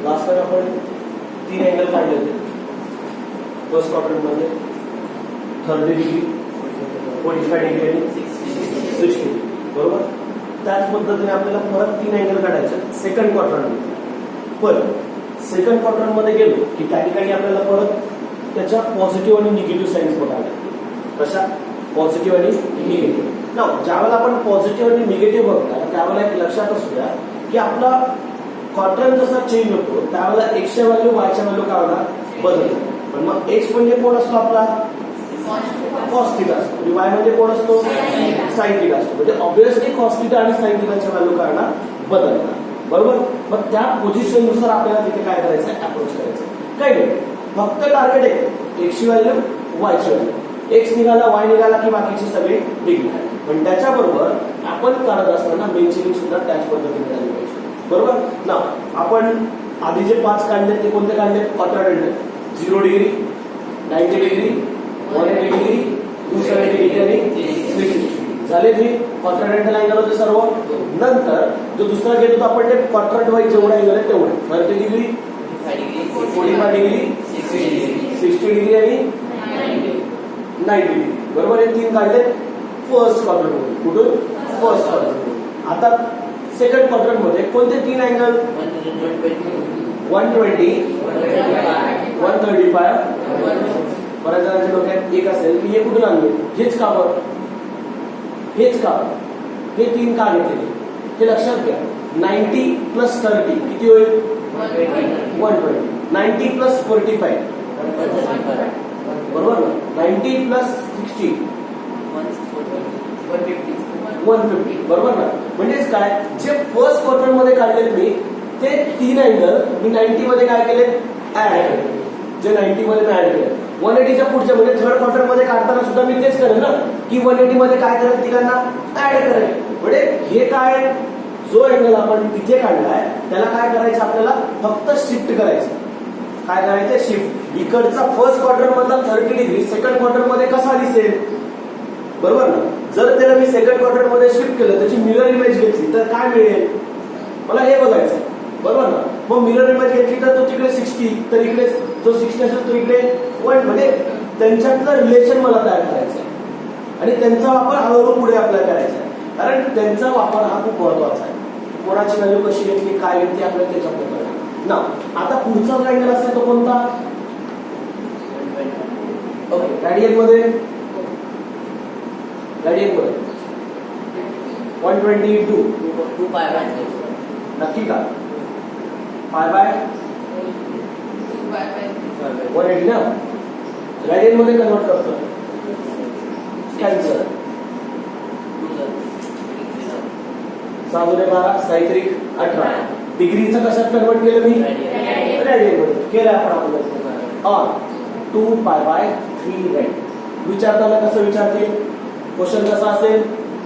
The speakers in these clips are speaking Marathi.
लास्ट टाइम आपण 3 अँगल काढले होते फर्स्ट क्वाड्रंट मध्ये 30 डिग्री 45 डिग्री आणि 60 बरोबर. त्याच पद्धतीने आपल्याला परत 3 अँगल काढायचे सेकंड क्वाड्रंट मध्ये. पण सेकंड क्वाड्रंट मध्ये गेलो की त्या ठिकाणी आपल्याला परत त्याच्या पॉझिटिव्ह आणि निगेटिव्ह साईन्स बघायला. कशा पॉझिटिव्ह आणि निगेटिव्ह. ना ज्यावेळेला आपण पॉझिटिव्ह आणि निगेटिव्ह बघता त्यावेळेला एक लक्षात असू द्या की आपला क्वाड्रंट जसा चेंज होतो त्यावेळेला एक्सच्या व्हॅल्यू वायच्या व्हॅल्यू काय होणार बदलतो. पण मग एक्स म्हणजे कोण असतो आपला कॉस थिटा असतो आणि वाय म्हणजे कोण असतो साइन थिटा असतो. म्हणजे ऑब्विसली कॉस थिटा आणि साइन थिटाच्या व्हॅल्यू काय होणार बदलणार बरोबर. मग त्या पोझिशन नुसार आपल्याला तिथे काय करायचं अप्रोच करायचं काही नाही. फक्त टार्गेट आहे एक्सची व्हॅल्यू वायची व्हॅल्यू. एक्स निघाला वाय निघाला की बाकीचे सगळे निघणार. पण त्याच्याबरोबर आपण काढत असताना मेन्शनिंग सुद्धा त्याच पद्धतीने झाली पाहिजे बरोबर ना. आपण आधी जे 5 काढले ते कोणते काढले quadrant 0 degree 90 degree 180 degree 270 degree आणि 360 झाले. जे क्वाड्रंटल अँगल होते सर्व. नंतर जो दुसरा घेत होता आपण ते क्वाड्रंट वाईज जेवढा अँगल आहे तेवढे 30 डिग्री 45 डिग्री 60 डिग्री आणि 90 डिग्री बरोबर. हे 3 काढले फर्स्ट क्वाड्रंट मध्ये. कुठून फर्स्ट क्वाड्रंट. आता सेकंड क्वाड्रंट मध्ये कोणते 3 अँगल 120 135. बऱ्याच जणांच्या डोक्यात एक असेल की हे कुठून आणले हेच का बरं हेच का हे 3 का घेतले हे लक्षात घ्या. 90 + 30 किती होईल 120. 90 + 45 बरोबर ना. 90 + 60 150 बरोबर ना. म्हणजेच काय जे फर्स्ट क्वाड्रंट मध्ये काढले मी ते 3 अँगल मी 90 मध्ये काय केले ऍड केले. जे 90 मध्ये मी ऍड केले 180च्या पुढच्या म्हणजे थर्ड क्वार्टर मध्ये काढताना सुद्धा मी तेच करेन ना की 180 मध्ये काय करेल तिघांना ऍड करेल. म्हणजे हे काय जो अँगल आपण तिथे काढलाय त्याला काय करायचं आपल्याला फक्त शिफ्ट करायचं. काय करायचं शिफ्ट. इकडचा फर्स्ट क्वार्टर मधला 30 डिग्री सेकंड क्वार्टर मध्ये कसा दिसेल बरोबर ना. जर त्याला मी सेकंड क्वार्टर मध्ये शिफ्ट केलं त्याची मिरर इमेज घेतली तर काय मिळेल मला हे बघायचं बरोबर ना. मग मिरर इमेज घेतली तर तो तिकडे 60 तर इकडे जो 60 असेल तो इकडे 1. म्हणजे त्यांच्यातलं रिलेशन मला तयार करायचं आहे आणि त्यांचा वापर हळूहळू पुढे अप्लाय करायचा आहे. कारण त्यांचा वापर हा खूप महत्वाचा आहे. कोणाची व्हॅल्यू कशी घेतली काय घेतली आपल्याला त्याच्याबद्दल ना. आता पुढचा जो अँगल असेल तो कोणता ओके रॅडियन मध्ये 120 2 पाय नक्की का पाय बाय 180 ना. रॅडियन मध्ये कन्वर्ट करतो कॅन्सर 6×12 सायत्रिक 18 डिग्रीचं कशात कन्वर्ट केलं मी रॅडियन मध्ये केलं आपण ऑन 2π/3 रॅड. विचारताना कसं विचारतील क्वेश्चन कसा असेल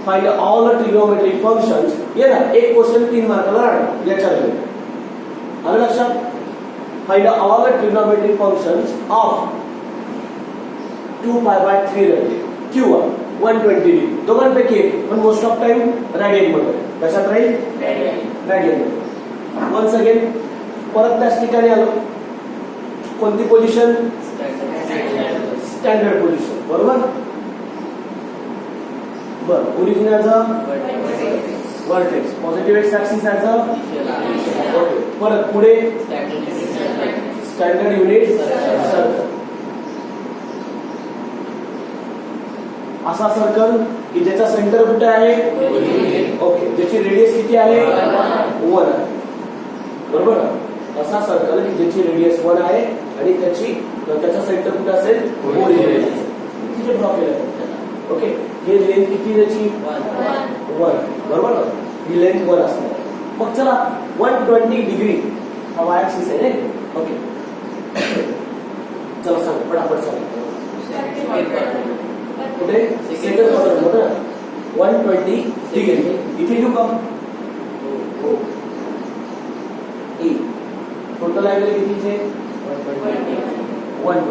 find all the trigonometric functions. ये ना एक क्वेश्चन 3 मार्काला राहणार याच्यामध्ये आलं लक्षात. Find all the trigonometric functions of 2π/3 rad किंवा 120 डिग्री दोघांपैकी एक. पण मोस्ट ऑफ टाइम रॅडियन मध्ये कशात राहील रॅडियन मध्ये. वन्स अगेन परत त्याच ठिकाणी आलो. कोणती पोझिशन स्टँडर्ड पोझिशन बरोबर. बरं origin as a vertex positive x axis as a okay. परत पुढे स्टँडर्ड युनिट सर्कल. असा सर्कल की ज्याचा सेंटर कुठे आहे ओके. ज्याची रेडियस किती आहे 1 आहे बरोबर. असा सर्कल की ज्याची रेडियस 1 आहे आणि त्याचा सेंटर कुठे असेल ओरिजिन तिथे ड्रॉ केलं ओके. हे लेंथ किती त्याची 1 बरोबर ना. ही लेंथ 1 असणार. मग चला 120 डिग्री हा वाय ऍक्सिस आहे ओके. चला सांग पटापट सांग कुठे सेकंड क्वाड्रंट मध्ये 120 डिग्री इथे घेऊ का ई. टोटल अँगल किती इथे 120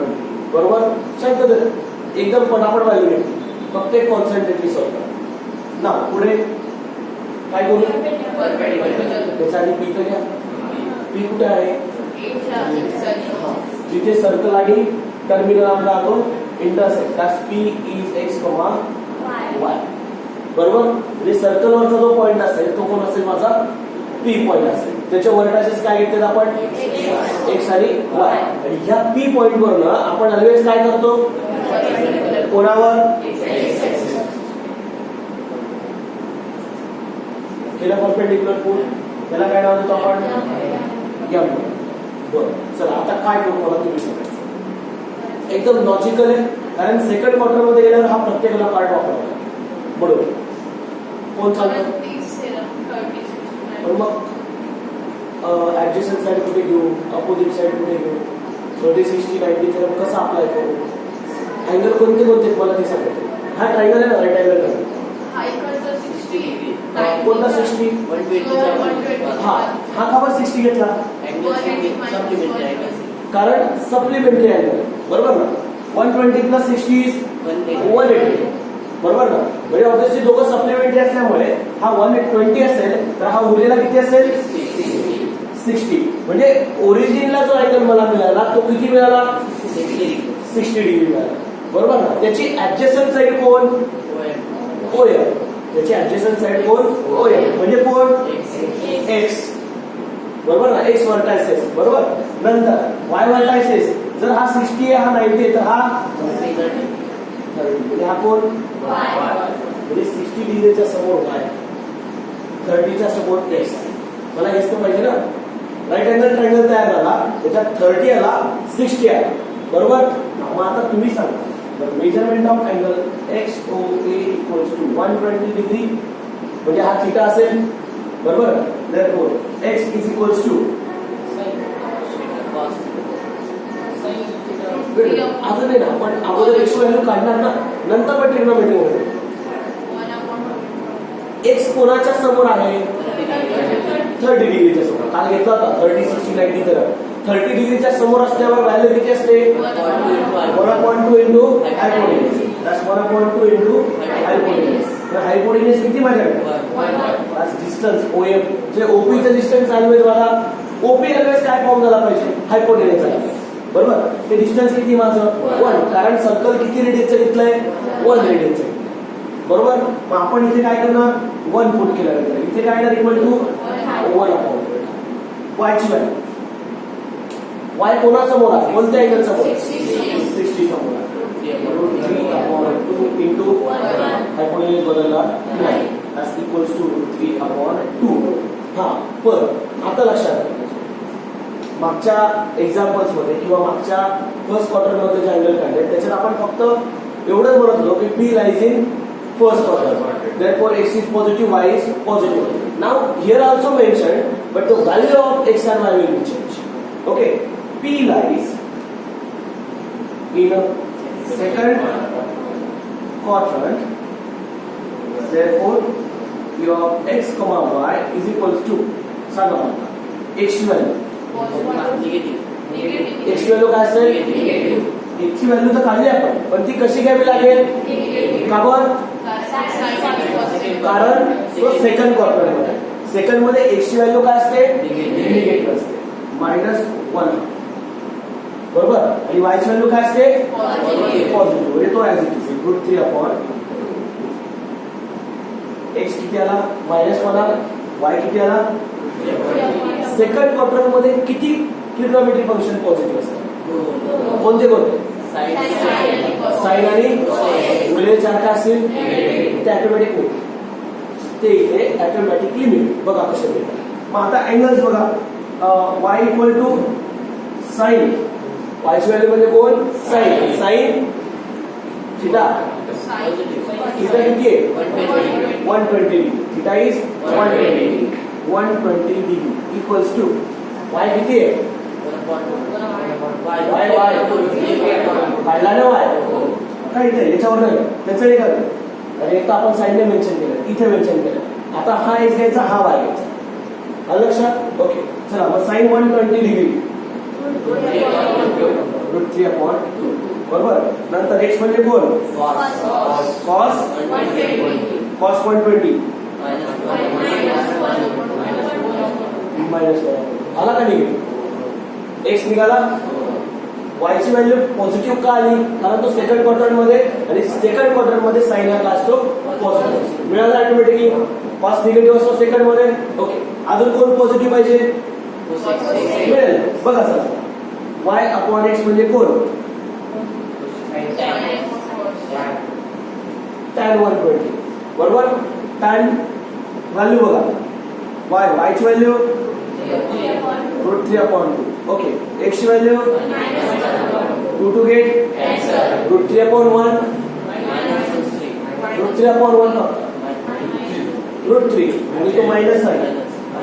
बरोबर. शब्द एकदम पटापट व्हॅल्यू घेतली. फक्त एक कॉन्सन्ट्रेटली सॉल्व करा ना. पुढे काय करू त्याच्या आधी पी तर घ्या. पी कुठे आहे जिथे सर्कल आणि टर्मिनल आपला राहतो इंटरसेक्ट त्यास P इज x, y. बरोबर. म्हणजे सर्कलवरचा जो पॉइंट असेल तो कोण असेल माझा P पॉइंट असेल. त्याच्या व्हर्टायसेस काय घेतलेत आपण x आणि y. आणि ह्या P पॉइंट वरनं आपण ऑलवेज काय करतो कोणावर केला परपेंडिक्युलर कोन त्याला काय नाव देतो आपण m. बरं चला आता काय करू मला तुम्ही सांगायचं. एकदम लॉजिकल आहे कारण सेकंड क्वार्टर मध्ये गेल्यावर हा प्रत्येकाला पार्ट वापरला बरोबर. कोण सांगतो पण मग ऍडजस्टंट साइड कुठे घेऊ अपोजिट साइड कुठे घेऊ 30 60 90 थेरम कसा अप्लाय करू अँगल कोणते कोणते मला ते सांगायचे. हा ट्रायंगल आहे ना राईट अँगल आहे कोणता 60 हा हा का बरं 60 घेतला कारण सप्लिमेंटरी अँगल बरोबर ना. 120 प्लस 60 इज 180 बरोबर ना. म्हणजे ऑब्विसली दोघं सप्लिमेंटरी असल्यामुळे हा 120 असेल तर हा उरलेला किती असेल 60. म्हणजे ओरिजिनला जो अँगल मला मिळाला तो किती मिळाला 60 डिग्री मिळाला बरोबर ना. त्याची ऍडजस्टंट साइड कोण OM. त्याची ऍडजस्टंट साइड कोण OM म्हणजे कोण x बरोबर ना. x व्हर्टायसेस बरोबर. नंतर y व्हर्टायसेस जर हा 60 आहे हा 90 आहे तर हा 30 म्हणजे हा कोण म्हणजे 60 डिग्रीच्या समोर y 30च्या समोर x. मला हेच तर पाहिजे ना. राईट अँगल ट्रायंगल तयार झाला त्याच्यात 30 आला 60 आला बरोबर. मग आता तुम्ही सांगा measurement of angle XOA equals to 120 degree म्हणजे हा थीटा असेल बरोबर. therefore x is equals to अजून आहे ना आपण अगोदर x व्हॅल्यू काढणार ना नंतर पण ट्रिग्नोमेट्री मध्ये x कोणाच्या समोर आहे 30 डिग्रीच्या समोर. काल घेतला होता 30 60 90 तर 30 डिग्रीच्या समोर असल्यावर व्हॅल्यू किती असते 1.2 इंटू हायपोटेन्यूज. that's 1.2 into हायपोटेन्यूज. तर हायपोटेन्यूज किती माझ्याकडे डिस्टन्स OM जे OP चं डिस्टन्स ऑलवेज मला OP ऑलवेज काय फॉर्म झाला पाहिजे हायपोटेन्यूज झाला बरोबर. ते डिस्टन्स किती माझं 1 कारण सर्कल किती रेडियसचं घेतलंय 1 रेडियसचं बरोबर. मग आपण इथे काय करणार 1 पुट केल्यानंतर इथे काय येणार इक्वल टू 1 अपॉन y ची व्हॅल्यू y कोणासमोर आहे कोणत्या अँगल समोर 60 समोर आहे. 3/2 इंटू हायपोटेन्यूज बदलला नाही that's equals to 3/2. हा पण आता लक्षात मागच्या एक्झाम्पल्स मध्ये किंवा मागच्या फर्स्ट क्वार्टर मध्ये जे अँगल काढले त्याच्यात आपण फक्त एवढंच म्हणत होतो की P lies in first quarter therefore x is positive y is positive. now here also mentioned but the value of x and y will be changed. okay P lies in a second quadrant therefore P of x comma y is equals to सांगा x value x व्हॅल्यू काय असेल x ची व्हॅल्यू तर काढली आपण पण ती कशी घ्यावी लागेल का बरं कारण तो सेकंड क्वार्टर मध्ये सेकंड मध्ये x ची व्हॅल्यू काय असते निगेटिव्ह असते -1 बरोबर. आणि y ची व्हॅल्यू काय असते पॉझिटिव्ह म्हणजे तो ऍज इट इज √3 x किती आला -1 आला y किती आला. सेकंड क्वार्टर मध्ये किती ट्रिग्नोमेट्री फंक्शन पॉझिटिव्ह असतात कोणते कोणते साइन आणि उरलेले 4 का असतील ते ऑटोमॅटिक मिळतील. ते इथे ऑटोमॅटिकली मिळेल बघा कसे मिळतात. मग आता अँगल्स बघा y equal to sine y ची व्हॅल्यू म्हणजे कोण साइन थिटा थिटा किती आहे 120 degree theta is 120 degree equals to y किती आहे y काढला ना y काय इथे याच्यावर नाही त्याचं एक आणि एक आपण साईडने मेन्शन केलं इथे मेन्शन केलं. आता हा x घ्यायचा हा y घ्यायचा आलं लक्षात. ओके चला मग साइन 120 डिग्री √3/2 बरोबर. नंतर x म्हणजे कोण cos 120 -1 आला का निगेटिव्ह एक्स निघाला. y ची व्हॅल्यू पॉझिटिव्ह का आली? कारण तो सेकंड क्वाड्रंट मध्ये आणि सेकंड क्वाड्रंट मध्ये साइन हा काय असतो? पॉझिटिव्ह. मिळाला ऑटोमॅटिकली. कॉस निगेटिव्ह असतो सेकंड मध्ये. ओके, अजून कोण पॉझिटिव्ह पाहिजे? मिळेल. बघा चला, y अपॉन x म्हणजे कोण? tan 120. बरोबर. tan व्हॅल्यू बघा, y ची व्हॅल्यू √3 अपॉन 2. ओके, x ची value 2 to get √3 upon 1. √3 upon 1 √3 आणि तो मायनस आहे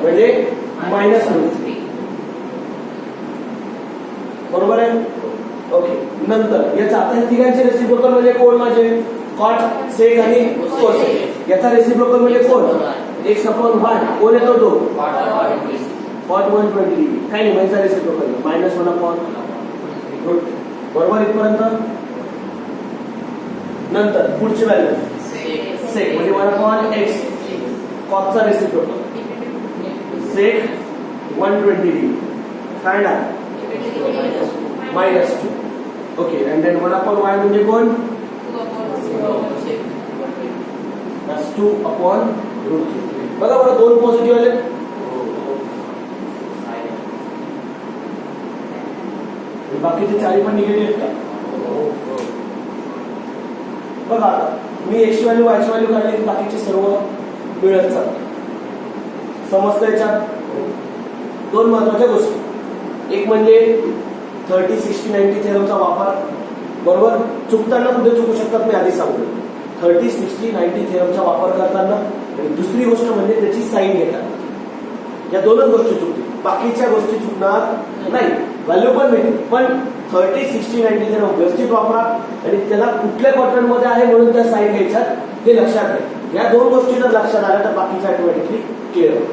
म्हणजे -√3. बरोबर आहे. ओके, नंतर याचा आता हे तिघांचे रेसिप्रोकल म्हणजे कोण? माझे कॉट, सेक आणि कोसेक. याचा रेसिप्रोकल म्हणजे कोण? x upon 1. कोण येतो तो? कॉट 120. काय नाही, याचा रेसिप्रोकल -1 अपॉन √3. बरोबर इथपर्यंत. नंतर पुढची व्हॅल्यू सेक म्हणजे 1 अपॉन x. कॉटचा रेसिप्रोकल सेक 120 काय ना -2. Okay, and then 1 upon y म्हणजे कोण? 2 अपॉन √3. बघा बरं, दोन पॉझिटिव्ह आले. बाकीचे चारी पण निगेटिव्ह आहेत का? बघा आता मी x ची व्हॅल्यू y ची व्हॅल्यू काढली, बाकीचे सर्व मिळत चालतात. समजतं याच्यात दोन महत्वाच्या गोष्टी. एक म्हणजे 30, 60, 90 थेरमचा वापर. बरोबर. चुकताना कुठे चुकू शकतात मी आधी सांगतो. 30, 60, 90 थेरमचा वापर करताना. आणि दुसरी गोष्ट म्हणजे त्याची साईन घेताना. या दोनच गोष्टी चुकतील, बाकीच्या गोष्टी चुकणार नाही. व्हॅल्यू पण मिळते, पण 30, 60, 90 थेरम व्यवस्थित वापरा आणि त्याला कुठल्या क्वाड्रंट मध्ये आहे म्हणून त्या साईन घ्यायच्यात हे लक्षात घ्या. या दोन गोष्टी जर लक्षात आल्या तर बाकीच्या ऑटोमॅटिकली क्लिअर होईल.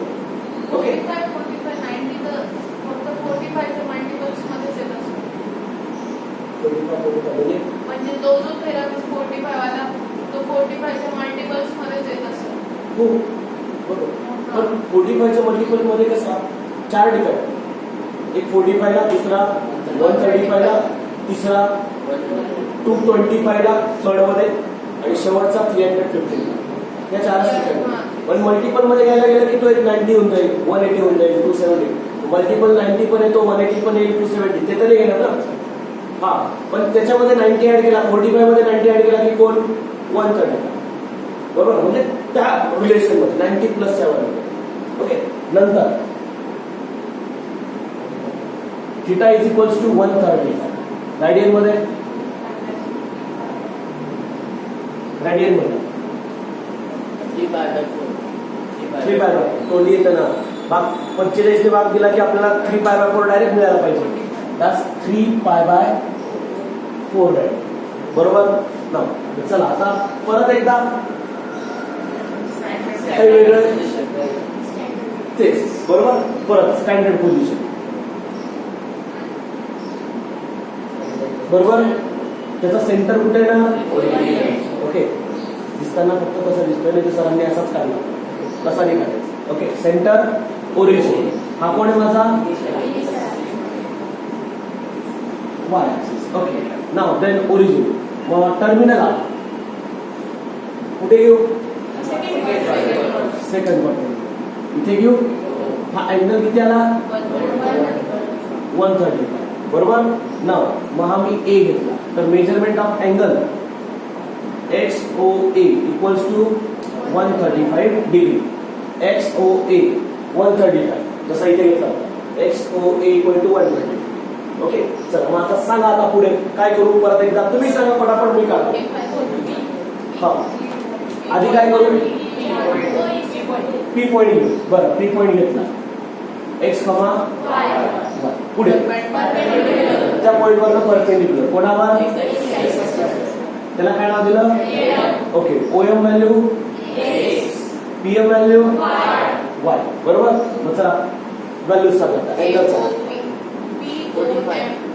ओके, म्हणजे तो जो थेरम 45 वाला तो 45 च्या मल्टिपल्स मध्ये येत असतो. हो बरोबर. पण 45 च्या मल्टिपल मध्ये कसा? 4 डिफाईन. एक 45 ला, दुसरा 135 ला, तिसरा 225 ला थर्ड मध्ये आणि शेवटचा 315. या 4 ठिकाणी. पण मल्टिपल मध्ये घ्यायला गेलं की तो एक 90 होऊन जाईल, 180 होऊन जाईल, 270. मल्टिपल 90 पण येतो, 180 पण येईल, 270. ते तर नाही घेणार ना. हा, पण त्याच्यामध्ये 90 ऍड केला, 45 मध्ये 90 ऍड केला की कोण? 130. बरोबर. म्हणजे त्या रिलेशन मध्ये 90 प्लसच्या वर. ओके, नंतर theta is equals to 130. Radian मध्ये थ्री बाय तोंडी येतं ना. भाग 45 ने भाग दिला की आपल्याला 3π/4 डायरेक्ट मिळायला पाहिजे. that's 3π/4 आहे. बरोबर ना. चला आता परत एकदा काही वेगळं तेच. बरोबर. परत स्टँडर्ड पोझिशन. बरोबर. त्याचा सेंटर कुठे आहे ना? ओके, दिसताना फक्त कसं दिसतोय नाही तर सरांनी असाच काढला, कसा नाही काढायचा. Okay, centre origin. हा कोण आहे माझा? y axis. ओके, नाव देन ओरिजिन. मग टर्मिनल कुठे घेऊ? Second quadrant. इथे घेऊ. हा अँगल किती आला? 130. बरोबर. नाव मग हा मी ए घेतला तर measurement of angle XOA equals to 135 degree. XOA 135 जसा इथे घेतला XOA इक्वल टू 120. ओके, चला मग आता सांगा आता पुढे काय करू? परत एकदा तुम्ही सांगा पटापट, मी काढतो. हा, आधी काय करू? P पॉइंट घेऊ. बरं, P पॉइंट घेतला. X, Y. पुढे त्या पॉइंट वरनं परपेंडिक्युलर कोणावर? त्याला काय नाव दिलं? Okay, OM value, PM value Y. बरोबर. मग चला व्हॅल्यू सांगा. अँगलचा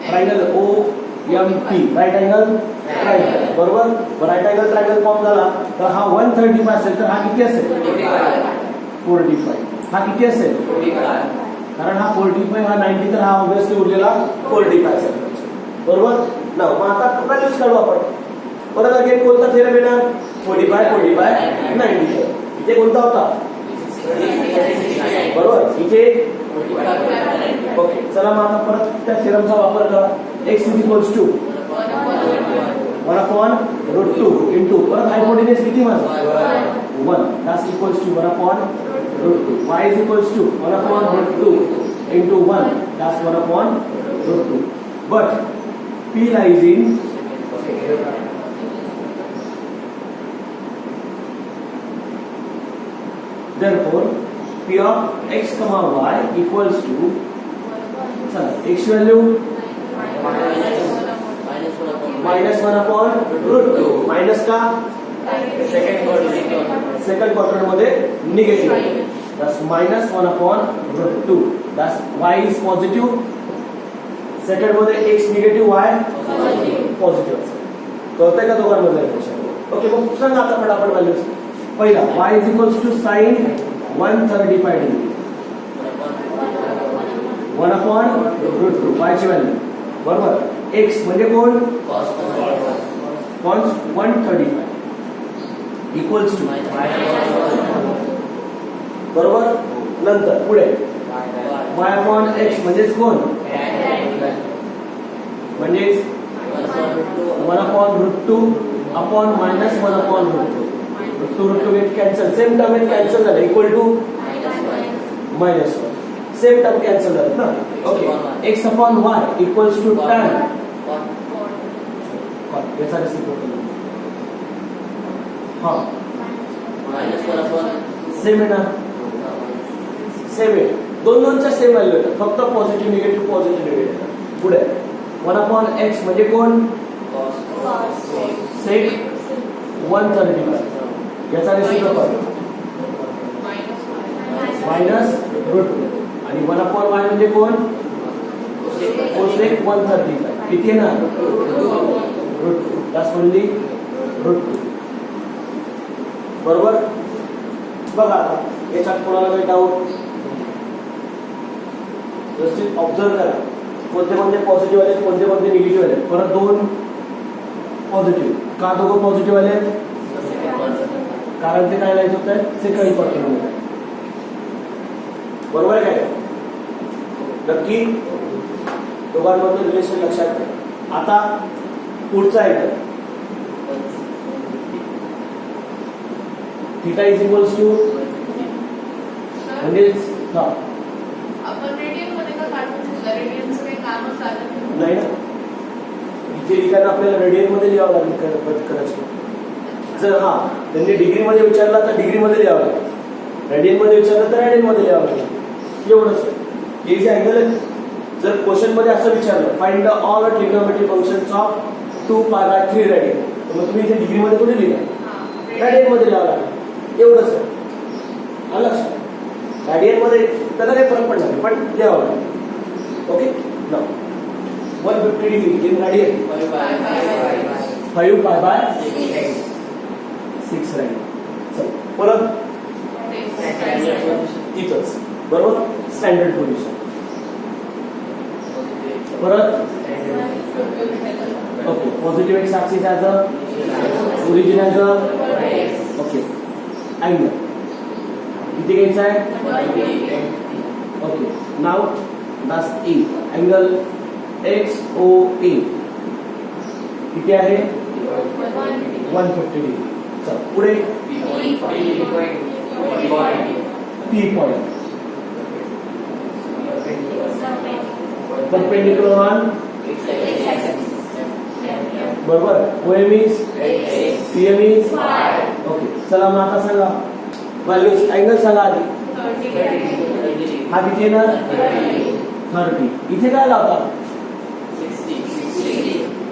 triangle OMP, right angle triangle. बरोबर. राईट अँगल ट्रायंगल फॉर्म झाला तर हा 135 असेल तर हा किती असेल? 45. हा किती असेल? कारण हा 45 हा 90 तर हा ऑब्विसली उरलेला 45 बरोबर ना. मग आता व्हॅल्यूज काढू आपण. परत अगेन कोणता थेरम येणार 45 90. इथे कोणता होता बरोबर इथे ओके. चला मग आता परत त्या थेरमचा वापर करा. x इक्वल्स टू 1/√2 इंटू परत हायपोटेन्यूज किती माझा 1 that's equals to 1/√2. y is equals to 1/√2 into 1 that's 1/√2. But p lies in therefore p of x comma y equals to चला x value -1/√2 माइनस का सेकंड क्वार्टर मध्ये negative that's -1/√2 that's y is positive. Second मध्ये x निगेटिव्ह y पॉझिटिव्ह. कळतंय का दोघांमध्ये रिलेशन. ओके मग सांगा आता फटाफट व्हॅल्यूज. पहिला y is equals to sin 135 degree 1/√2 y ची व्हॅल्यू बरोबर. x म्हणजे कोण cos 135 इक्वल्स टू बरोबर. नंतर पुढे y/x म्हणजेच कोण म्हणजेच 1/√2 upon -1/√2. √2 get cancel. Same term get cancel झालं equal to -1. Same term cancel झालं ना. Okay x upon y equals to tan याचा रेसिप्रोकल हां सेम आहे ना. सेम आहे. दोनच्या सेम व्हॅल्यू येतात फक्त पॉझिटिव्ह निगेटिव्ह. पुढे 1/x म्हणजे कोण सेक 135 याचा रेसिप्रोकल -√2 आणि 1/y म्हणजे कोण कोसेक 135 किती आहे ना √2 दॅट्स ओन्ली √2 बरोबर. बघा आता याच्यात कोणाला काही डाऊट व्यवस्थित ऑब्झर्व करा. कोणते पॉझिटिव्ह आले कोणते निगेटिव्ह आले. परत दोन पॉझिटिव्ह का दोघं पॉझिटिव्ह आले कारण ते काय लिहायचं होतं सेकंड क्वार्टर बरोबर आहे काय. नक्की दोघांमधलं रिलेशन लक्षात घ्या. आता पुढचा आहे थीटा इज इक्वल्स टू म्हणजे आपण रेडियन मध्ये का काढून घेतलं. रेडियनचं काही कामच झालं नाही ना. इथे लिहिताना आपल्याला रेडियन मध्ये लिहावं लागेल करायचं. जर हा त्यांनी डिग्री मध्ये विचारला तर डिग्री मध्ये लिहावं लागेल. रेडियन मध्ये विचारलं तर रेडियन मध्ये लिहावं लागेल. एवढंच हे जे अँगल आहे. जर क्वेश्चन मध्ये असं विचारलं find the all trigonometric functions of 2π/3 radian तर मग तुम्ही इथे डिग्री मध्ये कुठे लिहिला रेडियन मध्ये लिहावं लागेल. एवढंच आहे. आलं लक्षात. रेडियन मध्ये त्याला काही फरक पडणार नाही पण लिहावं लागेल. ओके ना 150 डिग्री इन रेडियन 5π/6 रेडियन. चल परत तिथंच बरोबर स्टँडर्ड पोझिशन. परत okay positive x axis as a origin as a okay angle किती घ्यायचा आहे okay. Now that's A angle XOA किती आहे 150 डिग्री. चल पुढे P पॉइंट परपेंडिकुलर ऑन बरोबर. OM is PM is okay. चला मग आता सांगा व्हॅल्यूज अँगल सांगा आधी. हा किती येणार 30. इथे काय लावता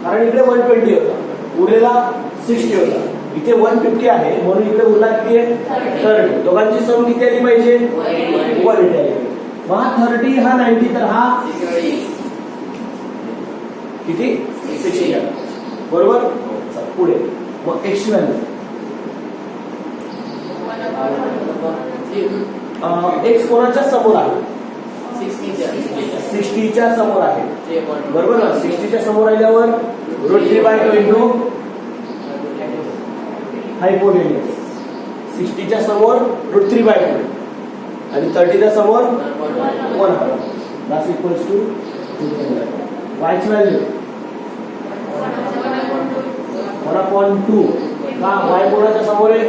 कारण इकडे 120 होता उरलेला 60 होता. इथे 150 आहे म्हणून इकडे उरला किती आहे 30. दोघांची सम किती आली पाहिजे 180 आली. मग हा 30 हा 90 तर हा किती 60 बरोबर. पुढे मग x व्हॅल्यू x कोणाच्या समोर आहे 60च्या समोर आहे, बरोबर ना? 60च्या समोर आल्यावर √3/2 इंटू हायपोटेन्यूज. 60च्या समोर √3/2 आणि 30च्या समोर 1/2. That's equals to y ची व्हॅल्यू 1/2. का y कोणाच्या समोर आहे?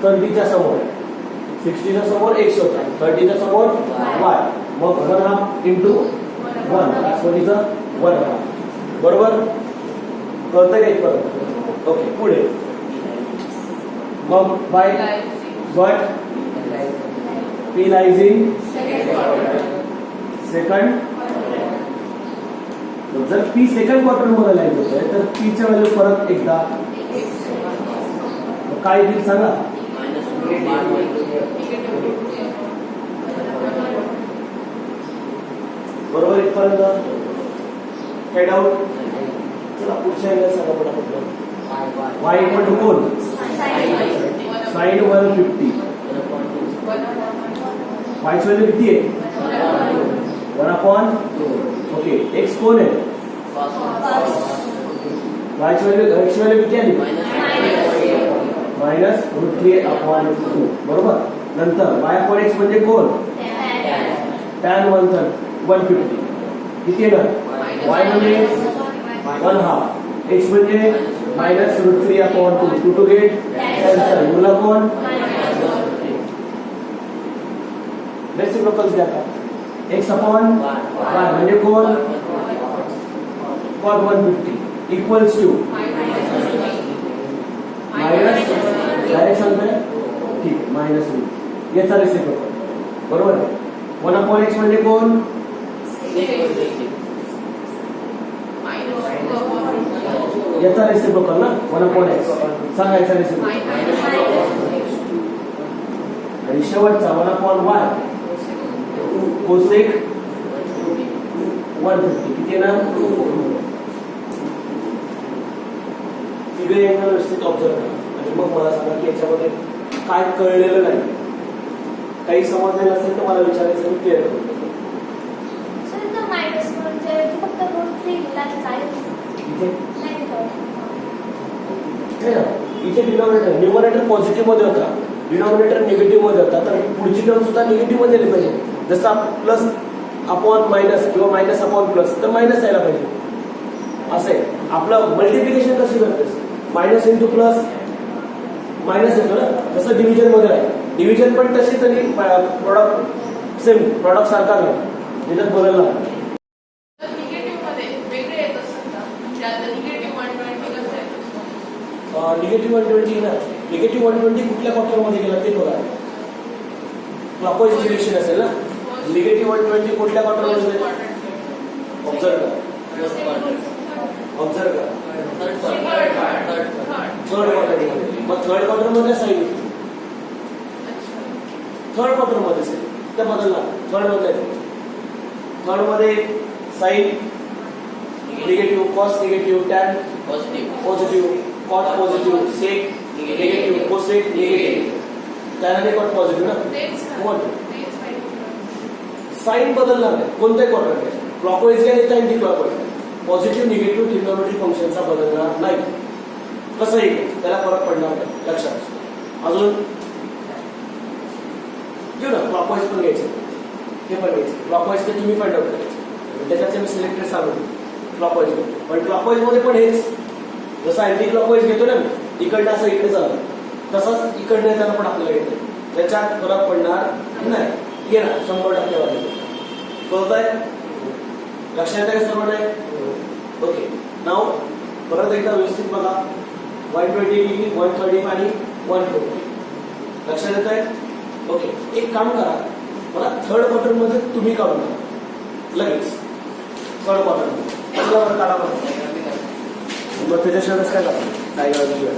30च्या समोर. 60च्या समोर x होता, 30च्या समोर y. मग 1/2 इंटू 1 1/2. बरोबर? कळतं का इथपर्यंत? ओके, पुढे मग by what P lies in second. जर P सेकंड क्वार्टर मध्ये लाईज होत आहे तर P च्या व्हॅल्यू परत एकदा काय येईल सांगा? बरोबर इथपर्यंत काय डाऊट? चला पुढच्या वेळेला सांगा पटापट. y इक्वल टू कोण? sin 150. y ची व्हॅल्यू किती आहे? 1/2. ओके, x कोण आहे? y ची व्हॅल्यू किती आली? -√3/2. बरोबर. नंतर y/x म्हणजे कोण? tan 150. किती आहे ना? y म्हणजे 1/2, x म्हणजे -√3/2. 2 to get cancel. मुला कोण? रेसिप्रोकल्स घ्या का? x/y म्हणजे कोण? cot 150 equals to minus direct सांगतोय, ठीक, -1. याचा रेसिप्रोकल. बरोबर. 1/x म्हणजे कोण? याचा रेसिप्रोकल ना 1/x. सांगायचा रेसिप्रोकल. आणि शेवटचा 1/y कोसेक 150 किती ना? तिघे यांना व्यवस्थित ऑब्झर्व करा आणि मग मला सांगा की याच्यामध्ये काय कळलेलं नाही, काही समजलेलं असेल तर मला विचारायचं, मी क्लिअर करतो. इथे डिनॉमिनेटर न्यूमरेटर पॉझिटिव्ह मध्ये होता, डिनॉमिनेटर निगेटिव्ह मध्ये होता, तर पुढची टर्म सुद्धा निगेटिव्ह मध्ये आली पाहिजे. जसं प्लस अपॉन मायनस किंवा मायनस अपॉन प्लस, तर मायनस यायला पाहिजे. असं आहे आपलं मल्टिप्लिकेशन. कशी करतेस? मायनस इंटू प्लस मायनस येतो ना, जसं डिव्हिजन मध्ये आहे. डिव्हिजन पण तशीच आणि प्रॉडक्ट सेम, प्रॉडक्ट सारखा नाही, त्याच्यात बदलला. निगेटिव्ह 120 ना, निगेटिव्ह 120 कुठल्या क्वार्टर मध्ये गेला ते बघा. क्लॉकवाईज डिरेक्शन असेल ना. निगेटिव्ह 120 कुठल्या क्वार्टर मध्ये? ऑब्झर्व करा, ऑब्झर्व करा. थर्ड क्वार्टर मध्ये. मग थर्ड क्वार्टर मध्ये साईन, थर्ड क्वार्टर मध्ये साईन त्या बदलला. थर्ड मध्ये, थर्ड मध्ये sine negative, cos negative, tan positive, cot positive, sec negative, cosec negative, त्याने कॉट पॉझिटिव्ह ना. साईन बदलणार नाही कोणत्याही क्वार्टर. क्लॉकवाईज घ्या नाही anti clockwise. Positive negative trigonometric फंक्शनचा बदलणार नाही. कसंही त्याला फरक पडणार नाही, लक्षात. अजून घेऊ ना, क्लॉकवाईज पण घ्यायचे, हे पण घ्यायचे. क्लॉकवाईज ते तुम्ही फाइंड आउट करायचे, त्याच्यात मी सिलेक्टेड सांगू क्लॉकवाईज. पण क्लॉकवाईज मध्ये पण हेच, जसं अँटी क्लॉकवाईज घेतो ना मी, इकडनं असं इकडे चाललं, तसंच इकडनं येताना पण आपल्याला येते, त्याच्यात फरक पडणार नाही. येणार 100% वाढेल. कळतंय? लक्षात आहे का सर्वांना? ओके, नाव परत एकदा व्यवस्थित बघा. 120 डिग्री, 135 आणि 140 लक्षात येत आहे? ओके, एक काम करा, मला थर्ड क्वार्टर मध्ये तुम्ही काढून द्या लगेच. थर्ड क्वार्टर मध्ये काढा, मग त्याच्याशिवाय काय करा, काय करायचं.